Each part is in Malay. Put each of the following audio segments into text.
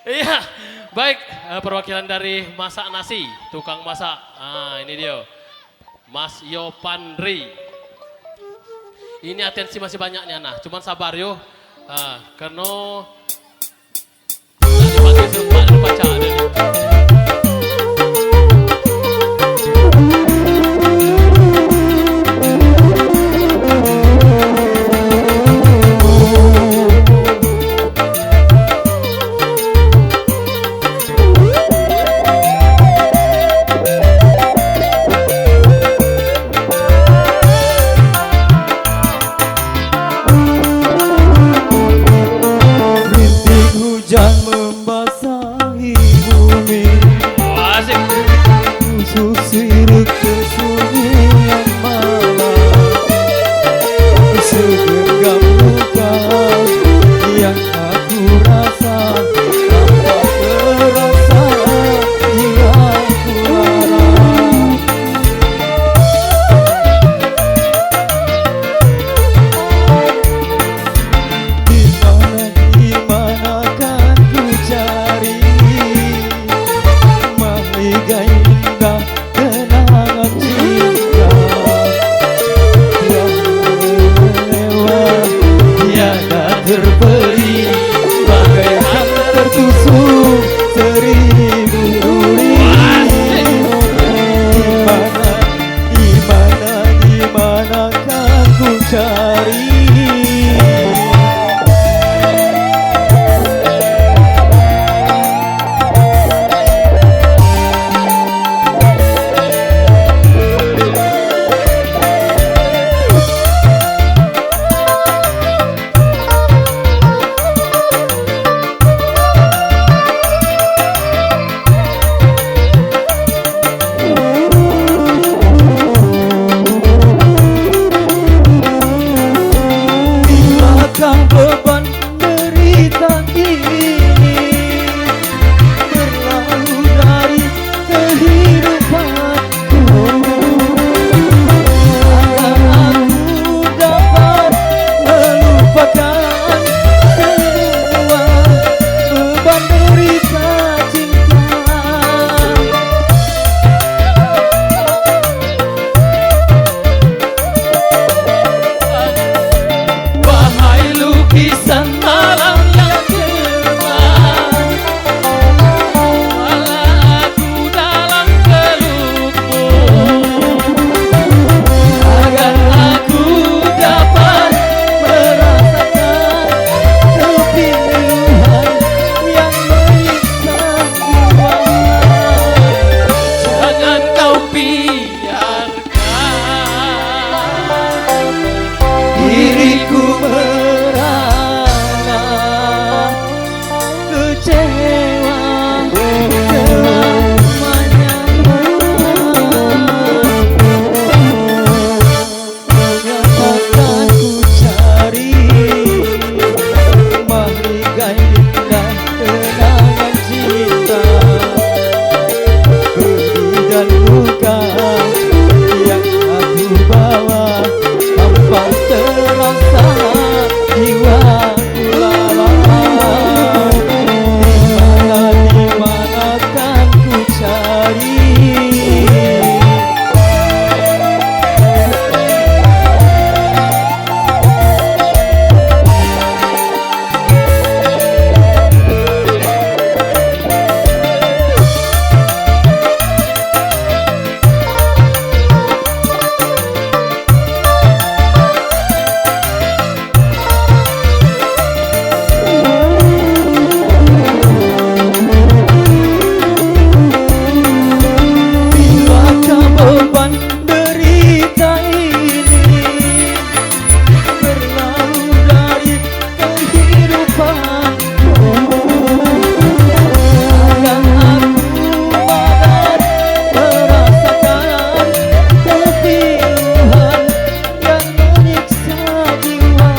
Iya, baik. Perwakilan dari masak nasi, tukang masak. Ah, ini dia, Mas Yopandri. Ini atensi masih banyak nih, Ana. Cuman sabar yo. Karena tadi pagi sempat baca ada nih. Hujan membasahi bumi, Asik. susir kesunyian malam, segenggam luka yang aku rasa tanpa terasa yang kularang. Di mana kan ku cari mahligai indah kenangan cinta yang lewat tiada terperi bagaikan tertusuk seribu duri. Di mana kan ku cari beban derita ini berlalu dari kehidupanku, agar aku dapat melupakan semua beban derita cinta. Lukisan malam yang gelap, walau aku dalam pelukmu, agar aku dapat merasakan kepiluhan yang menyiksa jiwa. Jangan kau biarkan diriku merana kecewa selamanya. Akan ku cari mahligai indah kenangan cinta, pedih dan luka yang aku bawa tanpa terasa jiwaku lalai. Di mana kan ku cari beban derita ini berlalu dari kehidupanku, agar aku dapat merasakan kepiluhan yang menyiksa jiwa.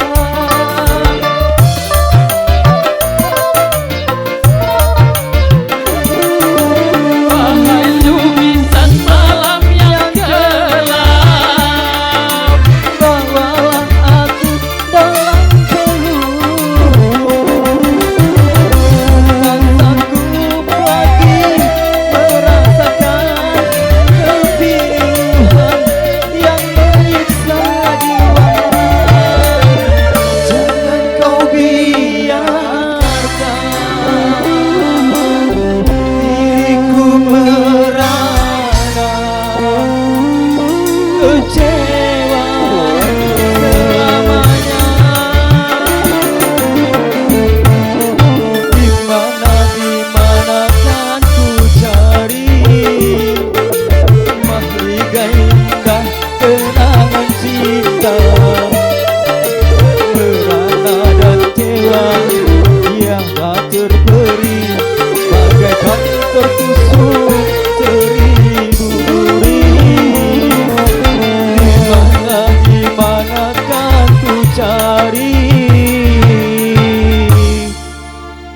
Wahai lukisan malam yang gelap, bawalah aku dalam pelukmu,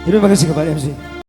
Terima kasih kepada MC.